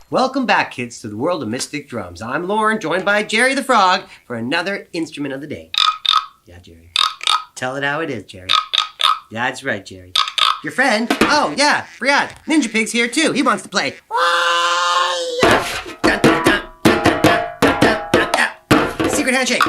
Welcome back, kids, to the world of mystic drums. I'm Lorne, joined by Jerry the Frog for another instrument of the day. Yeah, Jerry. Tell it how it is, Jerry. That's right, Jerry. Your friend? Oh, yeah, forgot. Ninja Pig's here, too. He wants to play. Secret handshake.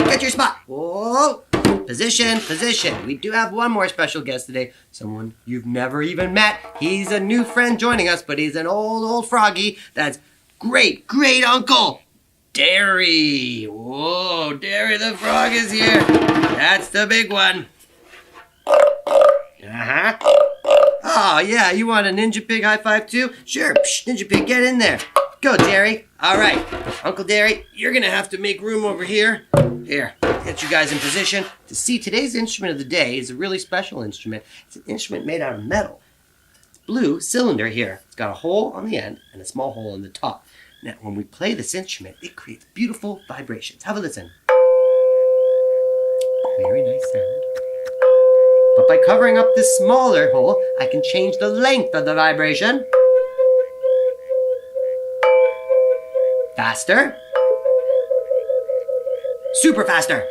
Get your spot. Whoa. Position, position. We do have one more special guest today. Someone you've never even met. He's a new friend joining us, but he's an old froggy. That's great uncle Derry. Whoa, Derry the Frog is here. That's the big one. Uh-huh. Oh, yeah, you want a Ninja Pig high five too? Sure, Psh, Ninja Pig, get in there. Go, Derry. All right, Uncle Derry, you're gonna have to make room over here. Here, get you guys in position. To see, today's instrument of the day is a really special instrument. It's an instrument made out of metal. It's blue cylinder here. It's got a hole on the end and a small hole on the top. Now, when we play this instrument, it creates beautiful vibrations. Have a listen. Very nice sound. But by covering up this smaller hole, I can change the length of the vibration. Faster. Super faster.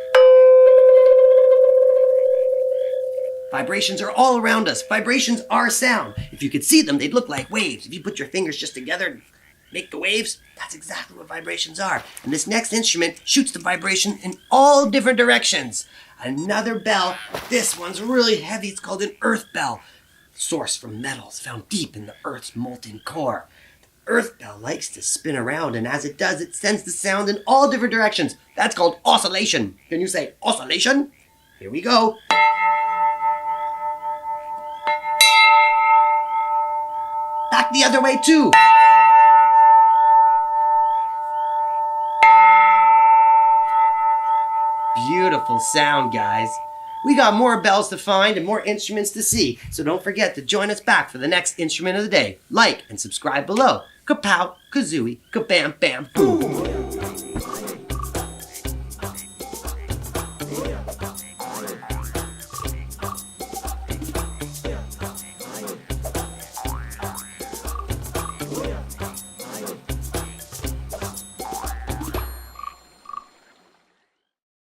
Vibrations are all around us. Vibrations are sound. If you could see them, they'd look like waves. If you put your fingers just together and make the waves, that's exactly what vibrations are. And this next instrument shoots the vibration in all different directions. Another bell. This one's really heavy. It's called an earth bell. Sourced from metals found deep in the earth's molten core. Earth bell likes to spin around, and as it does, it sends the sound in all different directions. That's called oscillation. Can you say oscillation? Here we go. Back the other way too. Beautiful sound, guys. We got more bells to find and more instruments to see, so don't forget to join us back for the next instrument of the day. Like and subscribe below. Kapow, kazooie, kabam, bam, boom.